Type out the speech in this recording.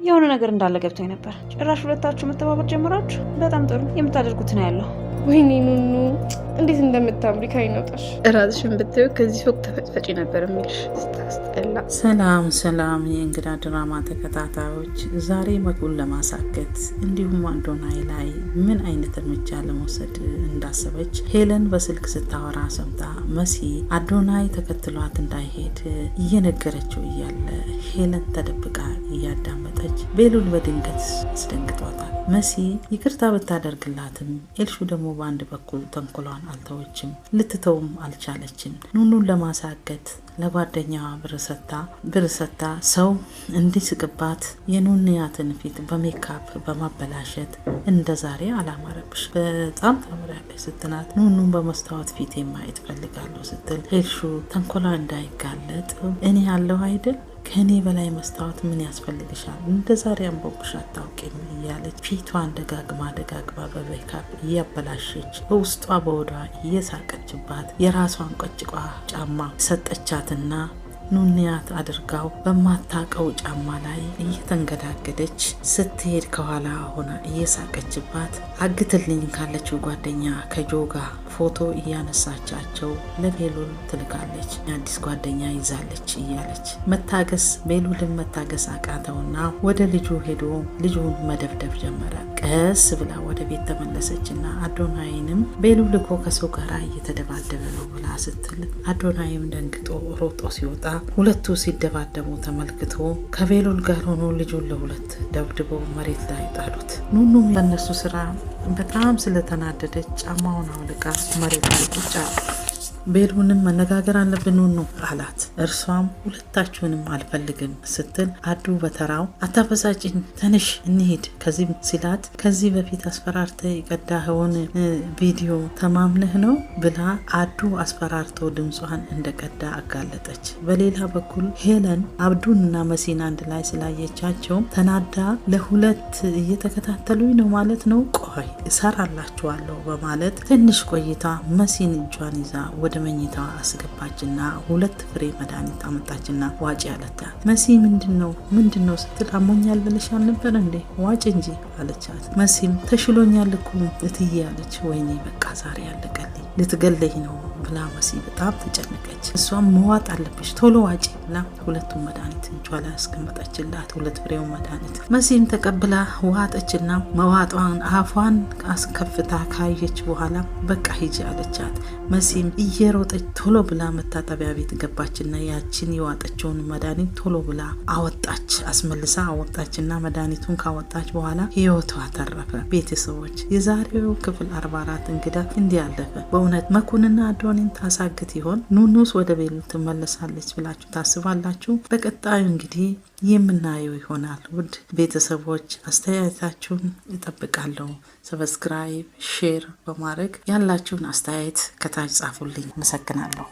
የሆነ ነገር እንዳለ ገብቶኝ ነበር። ጭራሽ ሁለታችሁ መተባበር ጀምራችሁ። በጣም ጥሩ። የምታደርጉት ነው ያለው። ወይኔ ኑኑ እንዴት እንደምታምሪ ካይነውጣሽ ራስሽን ብታዩ ከዚህ ፎቅ ተፈጭፈጪ ነበር የሚልሽ ስታስጠላ። ሰላም የእንግዳ ድራማ ተከታታዮች፣ ዛሬ መኩን ለማሳከት እንዲሁም አዶናይ ላይ ምን አይነት እርምጃ ለመውሰድ እንዳሰበች ሄለን በስልክ ስታወራ ሰምታ መሲ አዶናይ ተከትሏት እንዳይሄድ እየነገረችው እያለ ሄለን ተደብቃ እያዳመጠች ቤሉል በድንገት አስደንግጧታል። መሲ ይቅርታ ብታደርግላትም ኤልሹ ደግሞ በአንድ በኩል ተንኮሏን አልተወችም፣ ልትተውም አልቻለችም። ኑኑን ለማሳገት ለጓደኛዋ ብር ሰታ ሰው እንዲስቅባት የኑንያትን ፊት በሜካፕ በማበላሸት እንደ ዛሬ አላማረብሽ በጣም ታምራለች ስትናት ኑኑን በመስታወት ፊት ማየት ፈልጋለሁ ስትል ኤልሹ ተንኮሏ እንዳይጋለጥ እኔ ያለው አይደል ከኔ በላይ መስታወት ምን ያስፈልግሻል? እንደ ዛሬ አንቦብሽ አታውቂም እያለች ፊቷን ደጋግማ በሜካፕ እያበላሸች በውስጧ በወዷ እየሳቀችባት የራሷን ቆጭቋ ጫማ ሰጠቻትና ኑንያት አድርጋው በማታቀው ጫማ ላይ እየተንገዳገደች ስትሄድ ከኋላ ሆና እየሳቀችባት አግትልኝ ካለችው ጓደኛ ከጆጋ ፎቶ እያነሳቻቸው ለቤሉል ትልካለች። አዲስ ጓደኛ ይዛለች እያለች ቤሉልን መታገስ አቃተውና ወደ ልጁ ሄዶ ልጁን መደብደብ ጀመረ። ቀስ ብላ ወደ ቤት ተመለሰችና አዶናይንም ቤሉል እኮ ከሰው ጋር እየተደባደበ ነው ብላ ስትል አዶናይም ደንግጦ ሮጦ ሲወጣ ሁለቱ ሲደባደቡ ተመልክቶ ከቤሉል ጋር ሆኖ ልጁን ለሁለት ደብድበው መሬት ላይ ጣሉት። ኑኑም በእነሱ ስራ በጣም ስለተናደደች ጫማውን አውልቃ መሬት ላይ ቁጭ አለ። ቤሉልንም መነጋገር አለብን ኑኑ አላት። እርሷም ሁለታችሁንም አልፈልግም ስትል አዱ በተራው አታበሳጭኝ ተንሽ እንሂድ ከዚህ ሲላት ከዚህ በፊት አስፈራርተ የቀዳኸውን ቪዲዮ ተማምነህ ነው ብላ አዱ አስፈራርቶ ድምጿን እንደቀዳ አጋለጠች። በሌላ በኩል ሄለን አብዱንና መሲን አንድ ላይ ስላየቻቸው ተናዳ ለሁለት እየተከታተሉኝ ነው ማለት ነው፣ ቆይ እሰራላችኋለሁ በማለት ትንሽ ቆይታ መሲን እጇን ይዛ ወደ መኝታዋ አስገባችና ሁለት ፍሬ መድኃኒት አመጣችና ዋጭ ያለታ። መሲ ምንድነው ስትል አሞኛል ብለሽ አልነበር እንዴ ዋጭ እንጂ አለቻት። መሲም ተሽሎኛል እኮ እትዬ አለች። ወይኔ በቃ ዛሬ ያለቀልኝ ልትገለኝ ነው ብላ መሲ በጣም ተጨነቀች። እሷም መዋጥ አለብሽ ቶሎ ዋጭ ብላ ሁለቱም መድኃኒት እጇ ላይ አስቀመጠችላት፣ ሁለት ፍሬው መድኃኒት። መሲም ተቀብላ ዋጠችና መዋጧን አፏን አስከፍታ ካየች በኋላ በቃ ሂጂ አለቻት። መሲም እየሮጠች ቶሎ ብላ መታጠቢያ ቤት ገባችና ያችን የዋጠችውን መድኃኒት ቶሎ ብላ አወጣች፣ አስመልሳ አወጣችና መድኃኒቱን ካወጣች በኋላ ህይወቷ ተረፈ። ቤተሰቦች የዛሬው ክፍል 44 እንግዳ እንዲህ አለፈ። በእውነት መኩንና አዶኒን ታሳግት ይሆን? ኑኑስ ወደ ቤሉ ትመለሳለች ብላችሁ ታስባላችሁ? በቀጣዩ እንግዲህ የምናየው ይሆናል። ውድ ቤተሰቦች አስተያየታችሁን እጠብቃለሁ። ሰብስክራይብ፣ ሼር በማድረግ ያላችሁን አስተያየት ከታች ጻፉልኝ። አመሰግናለሁ።